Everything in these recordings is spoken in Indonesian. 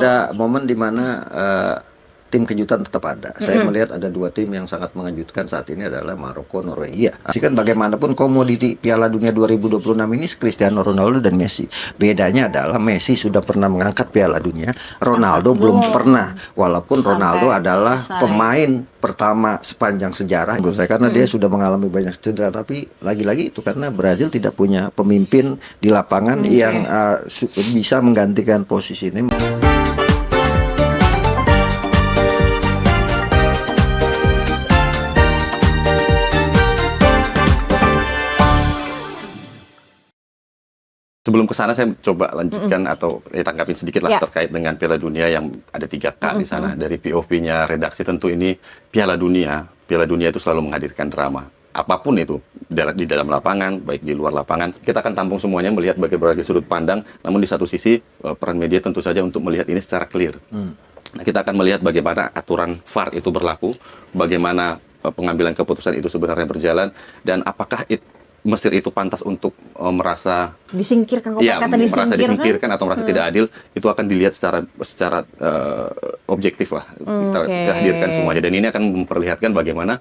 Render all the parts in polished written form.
Ada momen di mana tim kejutan tetap ada. Saya melihat ada dua tim yang sangat mengejutkan saat ini adalah Maroko, Norwegia. Pasti kan bagaimanapun komoditi Piala Dunia 2026 ini Cristiano Ronaldo dan Messi. Bedanya adalah Messi sudah pernah mengangkat Piala Dunia, Ronaldo belum pernah. Walaupun Ronaldo adalah pemain pertama sepanjang sejarah menurut saya karena dia sudah mengalami banyak cedera, tapi lagi-lagi itu karena Brazil tidak punya pemimpin di lapangan yang bisa menggantikan posisi ini. Sebelum ke sana saya coba lanjutkan atau tanggapin sedikit lah terkait dengan Piala Dunia yang ada 3K di sana. Dari POV-nya redaksi tentu ini Piala Dunia itu selalu menghadirkan drama. Apapun itu, di dalam lapangan, baik di luar lapangan, kita akan tampung semuanya melihat berbagai sudut pandang. Namun di satu sisi peran media tentu saja untuk melihat ini secara clear. Nah, kita akan melihat bagaimana aturan VAR itu berlaku, bagaimana pengambilan keputusan itu sebenarnya berjalan, dan apakah Mesir itu pantas untuk merasa disingkirkan, merasa disingkirkan atau merasa tidak adil, itu akan dilihat secara objektif lah. Kita hadirkan semuanya, dan ini akan memperlihatkan bagaimana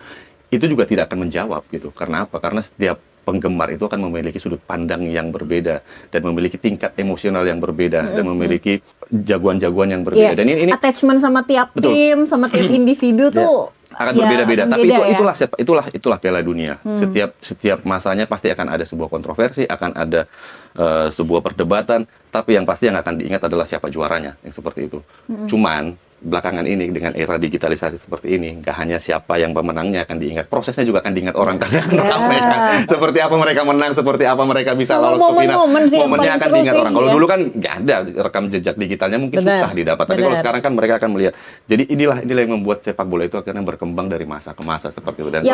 itu juga tidak akan menjawab gitu. Karena apa? Karena setiap penggemar itu akan memiliki sudut pandang yang berbeda dan memiliki tingkat emosional yang berbeda dan memiliki jagoan-jagoan yang berbeda. Dan ini attachment sama tiap tim, sama tiap individu tuh akan berbeda-beda. Tapi itulah Piala Dunia. Setiap masanya pasti akan ada sebuah kontroversi, akan ada sebuah perdebatan. Tapi yang pasti yang akan diingat adalah siapa juaranya, yang seperti itu. Cuman belakangan ini dengan era digitalisasi seperti ini, nggak hanya siapa yang pemenangnya akan diingat, prosesnya juga akan diingat orang tadi akan ramai kan. Seperti apa mereka menang, seperti apa mereka bisa lolos ke final. Momennya akan diingat orang. Kalau dulu kan nggak ada rekam jejak digitalnya, mungkin susah didapat. Tapi kalau sekarang kan mereka akan melihat. Jadi inilah yang membuat sepak bola itu akhirnya berkembang dari masa ke masa seperti itu. Dan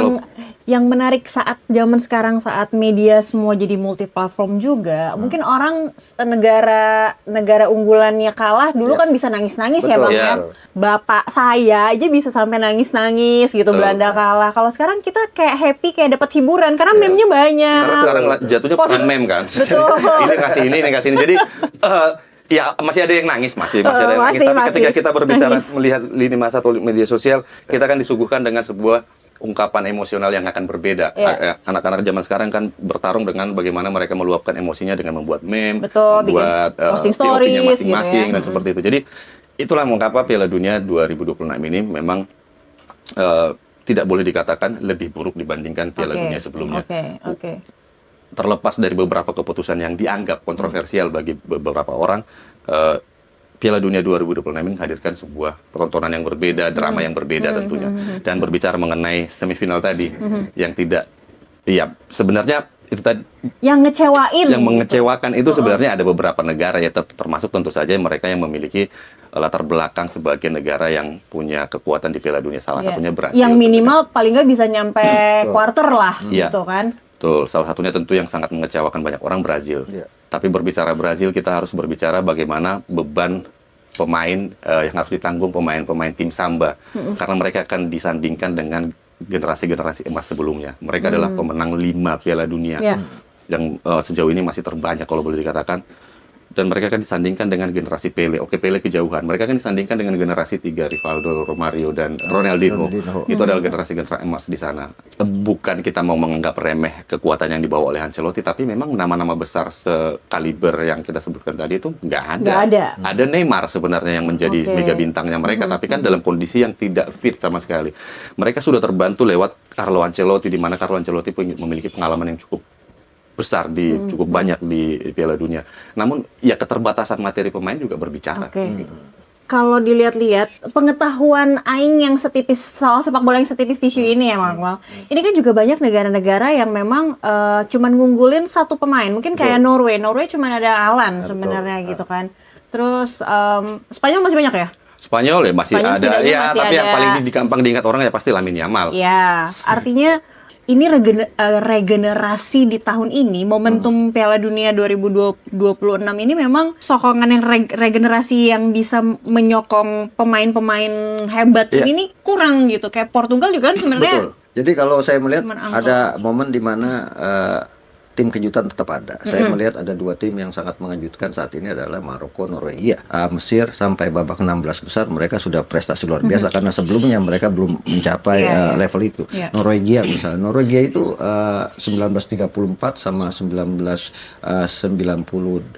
yang menarik saat zaman sekarang, saat media semua jadi multi platform juga, mungkin orang negara unggulannya kalah dulu kan bisa nangis-nangis ya Bang ya. Bapak saya aja bisa sampai nangis-nangis gitu. Belanda kalah. Kalau sekarang kita kayak happy, kayak dapat hiburan karena meme-nya banyak. Karena sekarang jatuhnya perang meme kan. Ini kasih ini. Jadi ya masih ada yang nangis, masih ada yang nangis. Tapi ketika kita berbicara melihat lini masa atau media sosial, kita akan disuguhkan dengan sebuah ungkapan emosional yang akan berbeda. Anak-anak zaman sekarang kan bertarung dengan bagaimana mereka meluapkan emosinya dengan membuat meme, membuat posting stories masing-masing dan seperti itu. Jadi itulah mengapa Piala Dunia 2026 ini memang tidak boleh dikatakan lebih buruk dibandingkan Piala Dunia sebelumnya. Terlepas dari beberapa keputusan yang dianggap kontroversial bagi beberapa orang, Piala Dunia 2026 ini menghadirkan sebuah pertontonan yang berbeda, drama yang berbeda tentunya. Dan berbicara mengenai semifinal tadi, yang tidak, ya sebenarnya itu tadi yang mengecewakan itu sebenarnya ada beberapa negara ya, termasuk tentu saja mereka yang memiliki latar belakang sebagai negara yang punya kekuatan di Piala Dunia, salah satunya Brasil. Yang minimal paling nggak bisa nyampe quarter lah, gitu kan? Betul, salah satunya tentu yang sangat mengecewakan banyak orang Brasil. Tapi berbicara Brasil, kita harus berbicara bagaimana beban pemain yang harus ditanggung pemain-pemain tim Samba, karena mereka akan disandingkan dengan generasi-generasi emas sebelumnya. Mereka adalah pemenang 5 Piala Dunia yang sejauh ini masih terbanyak kalau boleh dikatakan. Dan mereka akan disandingkan dengan generasi Pele. Oke, Pele kejauhan. Mereka akan disandingkan dengan generasi 3, Rivaldo, Romario, dan Ronaldinho. Itu adalah generasi-generasi emas di sana. Bukan kita mau menganggap remeh kekuatan yang dibawa oleh Ancelotti, tapi memang nama-nama besar sekaliber yang kita sebutkan tadi itu nggak ada. Ada Neymar sebenarnya yang menjadi mega bintangnya mereka, tapi kan dalam kondisi yang tidak fit sama sekali. Mereka sudah terbantu lewat Carlo Ancelotti, di mana Carlo Ancelotti memiliki pengalaman yang cukup besar cukup banyak di Piala Dunia. Namun ya keterbatasan materi pemain juga berbicara. Gitu. Kalau dilihat-lihat pengetahuan aing yang setipis soal sepak bola yang setipis tisu ini ya Mark. Ini kan juga banyak negara-negara yang memang cuman ngunggulin satu pemain. Mungkin kayak Norway cuman ada Alan sebenarnya gitu kan. Terus Spanyol masih banyak ya? Spanyol ya masih ada. Ya, tapi yang paling gampang diingat orang ya pasti Lamine Yamal. Ya, artinya ini regenerasi di tahun ini, momentum Piala Dunia 2026 ini memang sokongan yang regenerasi yang bisa menyokong pemain-pemain hebat ini kurang gitu. Kayak Portugal juga kan sebenarnya. Betul. Jadi kalau saya melihat ada momen di mana tim kejutan tetap ada. Saya melihat ada dua tim yang sangat mengejutkan saat ini adalah Maroko, Norwegia. Mesir sampai babak 16 besar mereka sudah prestasi luar biasa karena sebelumnya mereka belum mencapai level itu. Norwegia misalnya, Norwegia itu 1934 sama 1998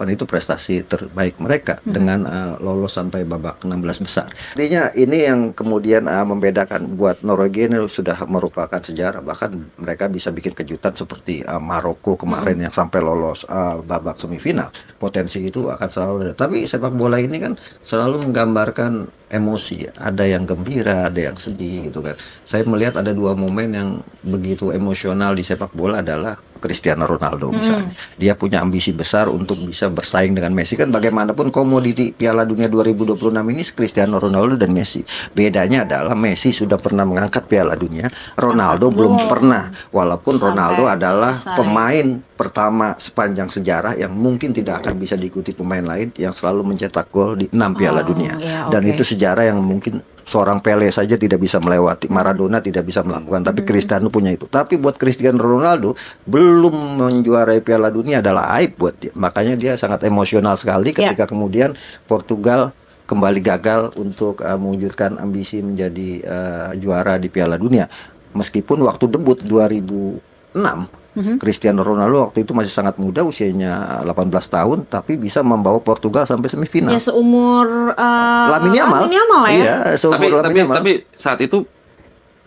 itu prestasi terbaik mereka dengan lolos sampai babak 16 besar. Artinya ini yang kemudian membedakan buat Norwegia ini sudah merupakan sejarah, bahkan mereka bisa bikin kejutan seperti Maroko kemarin yang sampai lolos babak semifinal. Potensi itu akan selalu ada. Tapi sepak bola ini kan selalu menggambarkan emosi, ada yang gembira, ada yang sedih gitu kan. Saya melihat ada dua momen yang begitu emosional di sepak bola adalah Cristiano Ronaldo misalnya. Dia punya ambisi besar untuk bisa bersaing dengan Messi. Kan bagaimanapun komoditi Piala Dunia 2026 ini Cristiano Ronaldo dan Messi. Bedanya adalah Messi sudah pernah mengangkat Piala Dunia, Ronaldo belum pernah. Walaupun Ronaldo adalah pemain pertama sepanjang sejarah yang mungkin tidak akan bisa diikuti pemain lain yang selalu mencetak gol di 6 Piala Dunia. Dan itu sejarah yang mungkin seorang Pele saja tidak bisa melewati, Maradona tidak bisa melakukan, tapi Cristiano punya itu. Tapi buat Cristiano Ronaldo belum menjuarai Piala Dunia adalah aib buat dia. Makanya dia sangat emosional sekali ketika kemudian Portugal kembali gagal untuk mewujudkan ambisi menjadi juara di Piala Dunia. Meskipun waktu debut 2006 Cristiano Ronaldo waktu itu masih sangat muda, usianya 18 tahun, tapi bisa membawa Portugal sampai semifinal. Ya seumur Lamine Yamal ya. Iya, tapi saat itu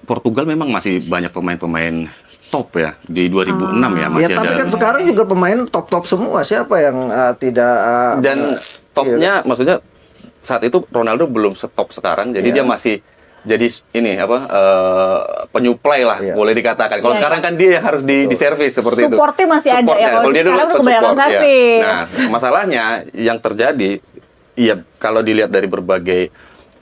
Portugal memang masih banyak pemain-pemain top ya di 2006 ya masih tapi ada. kan sekarang juga pemain top-top semua. Siapa yang tidak dan topnya maksudnya saat itu Ronaldo belum setop sekarang, jadi dia masih jadi ini penyuplai lah boleh dikatakan. Kalau sekarang kan dia yang harus di servis seperti itu. Supportnya masih ada ya. Kalau dia dulu kebanyakan servis. Nah, masalahnya yang terjadi ya kalau dilihat dari berbagai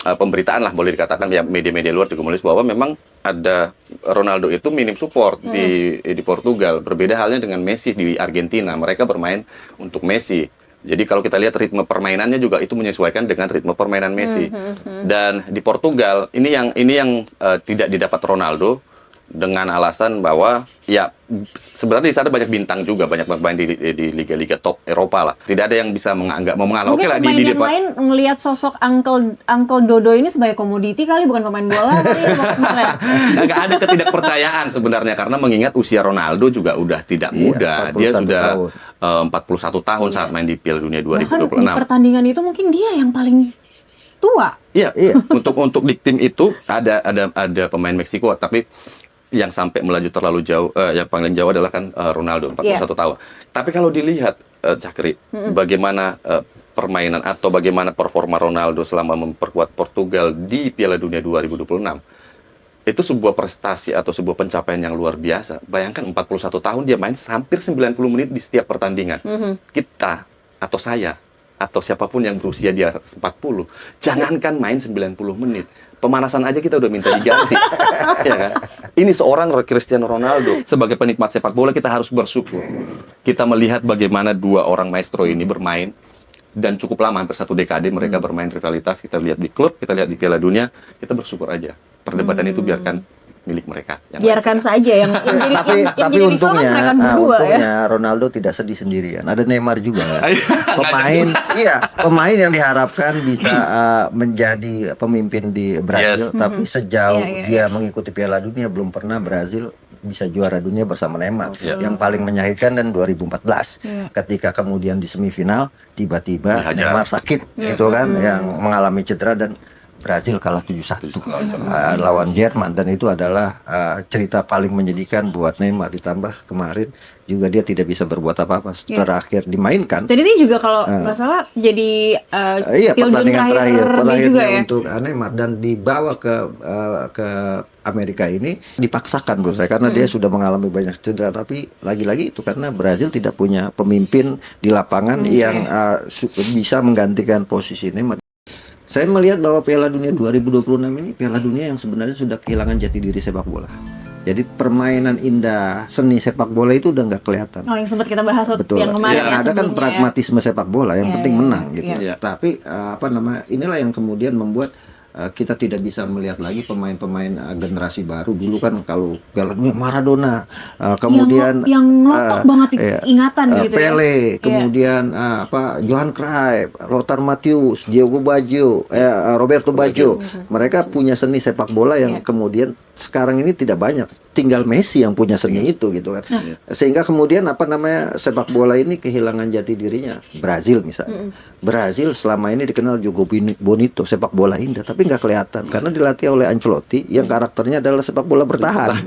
pemberitaan lah boleh dikatakan ya media-media luar juga menulis bahwa memang ada Ronaldo itu minim support di Portugal. Berbeda halnya dengan Messi di Argentina. Mereka bermain untuk Messi. Jadi kalau kita lihat ritme permainannya juga itu menyesuaikan dengan ritme permainan Messi. Dan di Portugal ini yang tidak didapat Ronaldo dengan alasan bahwa ya sebenarnya di sana banyak bintang juga, banyak bermain di liga-liga top Eropa lah. Tidak ada yang bisa mau mengalah. Oke lah di depan. Lain ngelihat sosok Uncle Dodo ini sebagai komoditi kali, bukan pemain bola kali. Nggak ada ketidakpercayaan sebenarnya karena mengingat usia Ronaldo juga udah tidak muda. Dia sudah 41 tahun saat main di Piala Dunia 2026. Bahkan di pertandingan itu mungkin dia yang paling tua. Iya. Untuk di tim itu ada pemain Meksiko, tapi yang sampai melaju terlalu jauh, yang paling jauh adalah kan Ronaldo 41 tahun. Tapi kalau dilihat Cakri, bagaimana permainan atau bagaimana performa Ronaldo selama memperkuat Portugal di Piala Dunia 2026, itu sebuah prestasi atau sebuah pencapaian yang luar biasa. Bayangkan 41 tahun dia main hampir 90 menit di setiap pertandingan. Kita atau saya atau siapapun yang berusia di atas 40, jangankan main 90 menit. Pemanasan aja kita udah minta diganti. Ya kan? Ini seorang Cristiano Ronaldo. Sebagai penikmat sepak bola kita harus bersyukur. Kita melihat bagaimana dua orang maestro ini bermain dan cukup lama, hampir 1 dekade mereka bermain rivalitas. Kita lihat di klub, kita lihat di Piala Dunia, kita bersyukur aja. Perdebatan itu biarkan milik mereka. Biarkan saja yang tapi untungnya Ronaldo tidak sedih sendirian. Ada Neymar juga. Pemain yang diharapkan bisa menjadi pemimpin di Brazil, tapi sejauh dia mengikuti Piala Dunia belum pernah Brazil bisa juara dunia bersama Neymar. Yang paling menyakitkan dan 2014 ketika kemudian di semifinal tiba-tiba Neymar sakit gitu kan, yang mengalami cedera dan Brazil kalah 7-1 lawan Jerman, dan itu adalah cerita paling menyedihkan buat Neymar. Ditambah kemarin juga dia tidak bisa berbuat apa-apa terakhir dimainkan. Jadi ini juga kalau nggak salah jadi pertandingan terakhirnya juga ya untuk Neymar, dan dibawa ke Amerika ini dipaksakan menurut saya karena dia sudah mengalami banyak cedera. Tapi lagi-lagi itu karena Brazil tidak punya pemimpin di lapangan yang bisa menggantikan posisi Neymar. Saya melihat bahwa Piala Dunia 2026 ini Piala Dunia yang sebenarnya sudah kehilangan jati diri sepak bola. Jadi permainan indah seni sepak bola itu udah nggak kelihatan. Oh, yang sempat kita bahas yang kemarin ya, ada kan pragmatisme sepak bola yang penting menang gitu. Ya. Tapi inilah yang kemudian membuat kita tidak bisa melihat lagi pemain-pemain generasi baru. Dulu kan kalau Piala Dunia Maradona, kemudian yang ngelotok banget ingatan gitu Pele, kemudian Johan Cruyff, Lothar Matthäus, Diogo Baggio, Roberto Baggio. Mereka punya seni sepak bola yang kemudian sekarang ini tidak banyak. Tinggal Messi yang punya seni itu gitu kan. Sehingga kemudian sepak bola ini kehilangan jati dirinya. Brazil misalnya. Brazil selama ini dikenal Jogo Bonito, sepak bola indah, tapi nggak kelihatan karena dilatih oleh Ancelotti yang karakternya adalah sepak bola bertahan.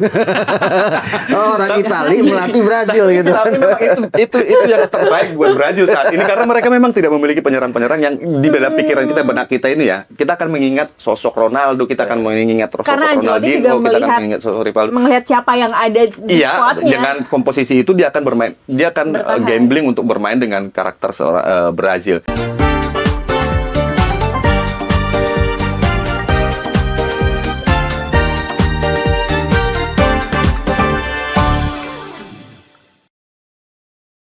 Orang Italia melatih Brazil gitu. Tapi memang itu yang terbaik buat Brazil saat ini karena mereka memang tidak memiliki penyerang-penyerang yang di dalam pikiran kita, benak kita ini ya. Kita akan mengingat sosok Ronaldo, kita akan mengingat sosok Ronaldinho, kita akan mengingat sosok Rivaldo. Melihat siapa yang ada di squadnya. Dengan komposisi itu dia akan bermain, dia akan gambling untuk bermain dengan karakter Brazil.